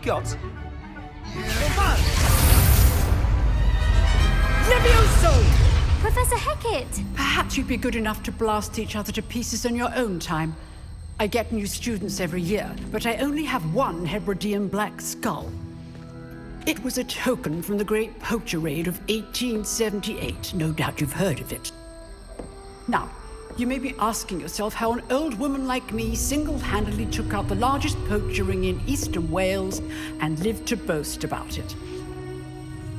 you've got. Levioso! Professor Hecat! Perhaps you'd be good enough to blast each other to pieces in your own time. I get new students every year, but I only have one Hebridean black skull. It was a token from the Great Poacher Raid of 1878. No doubt you've heard of it. Now, you may be asking yourself how an old woman like me single-handedly took out the largest poacher ring in eastern Wales and lived to boast about it.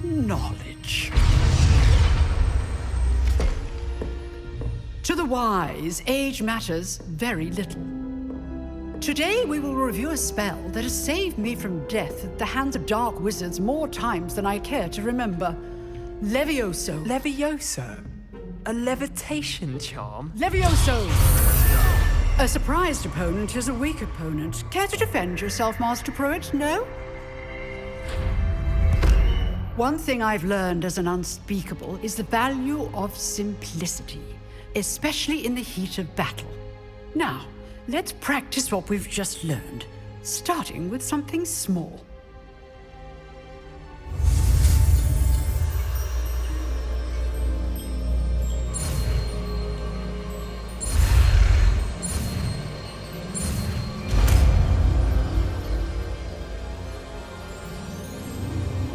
Knowledge. To the wise, age matters very little. Today we will review a spell that has saved me from death at the hands of dark wizards more times than I care to remember. Levioso. Levioso? A levitation charm? Levioso! A surprised opponent is a weak opponent. Care to defend yourself, Master Pruitt? No? One thing I've learned as an unspeakable is the value of simplicity, especially in the heat of battle. Now, let's practice what we've just learned, starting with something small.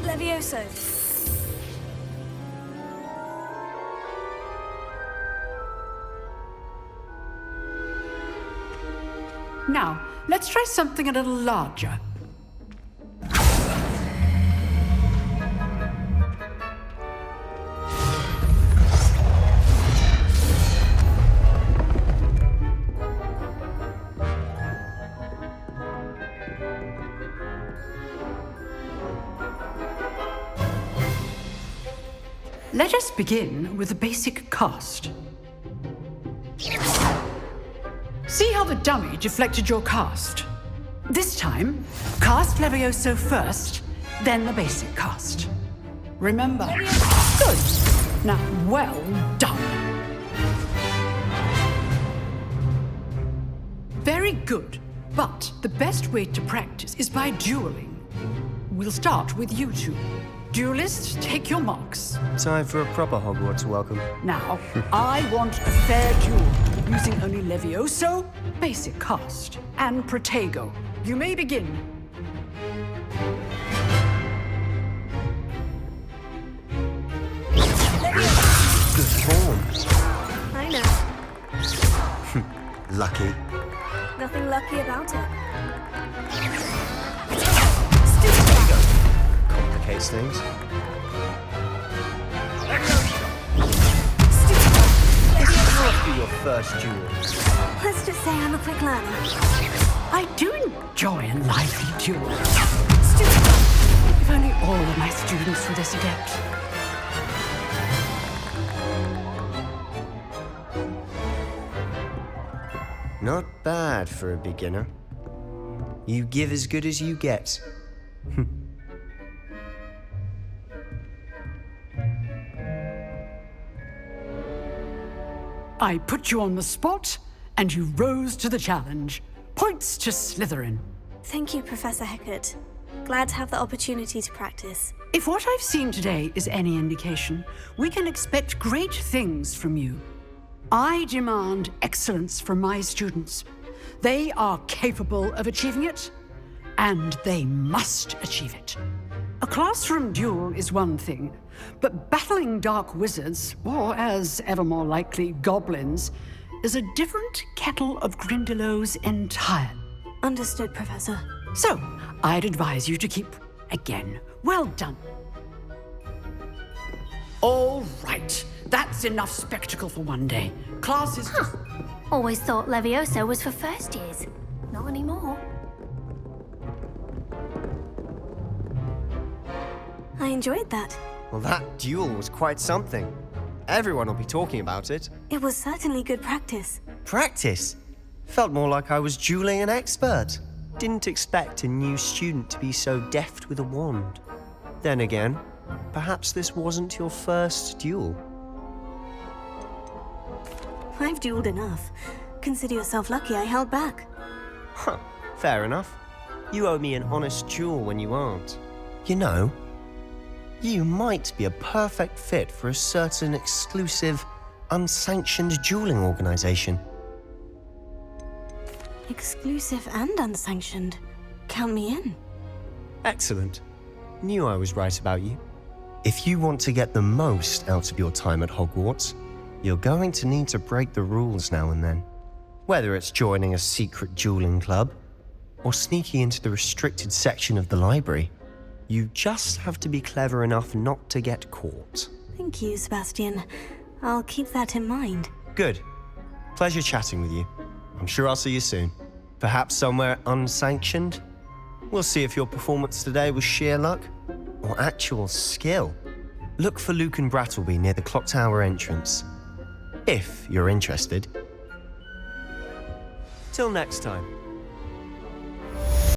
Levioso. Now, let's try something a little larger. Let us begin with the basic cast. See how the dummy deflected your cast? This time, cast Levioso first, then the basic cast. Remember? Good. Now, well done. Very good. But the best way to practice is by dueling. We'll start with you two. Duelists, take your marks. Time for a proper Hogwarts welcome. Now, I want a fair duel, using only Levioso, basic cast, and Protego. You may begin. Good form. I know. Lucky. Nothing lucky about it. Complicates things. This must be your first duel. Let's just say I'm a quick learner. I do enjoy a lively duel. If only all of my students were this adept. Not bad for a beginner. You give as good as you get. I put you on the spot, and you rose to the challenge. Points to Slytherin. Thank you, Professor Hecat. Glad to have the opportunity to practice. If what I've seen today is any indication, we can expect great things from you. I demand excellence from my students. They are capable of achieving it, and they must achieve it. A classroom duel is one thing, but battling dark wizards, or as ever more likely, goblins, is a different kettle of Grindylows entirely. Understood, Professor. So, I'd advise you to keep, again, well done. All right, that's enough spectacle for one day. Class is just... Always thought Levioso was for first years. Not anymore. I enjoyed that. Well, that duel was quite something. Everyone will be talking about it. It was certainly good practice. Practice? Felt more like I was dueling an expert. Didn't expect a new student to be so deft with a wand. Then again, perhaps this wasn't your first duel. I've dueled enough. Consider yourself lucky I held back. Huh, fair enough. You owe me an honest duel when you aren't. You know, you might be a perfect fit for a certain exclusive, unsanctioned dueling organization. Exclusive and unsanctioned. Count me in. Excellent. Knew I was right about you. If you want to get the most out of your time at Hogwarts, you're going to need to break the rules now and then. Whether it's joining a secret dueling club or sneaking into the restricted section of the library, you just have to be clever enough not to get caught. Thank you, Sebastian. I'll keep that in mind. Good. Pleasure chatting with you. I'm sure I'll see you soon. Perhaps somewhere unsanctioned? We'll see if your performance today was sheer luck or actual skill. Look for Luke and Brattleby near the clock tower entrance, if you're interested. Till next time.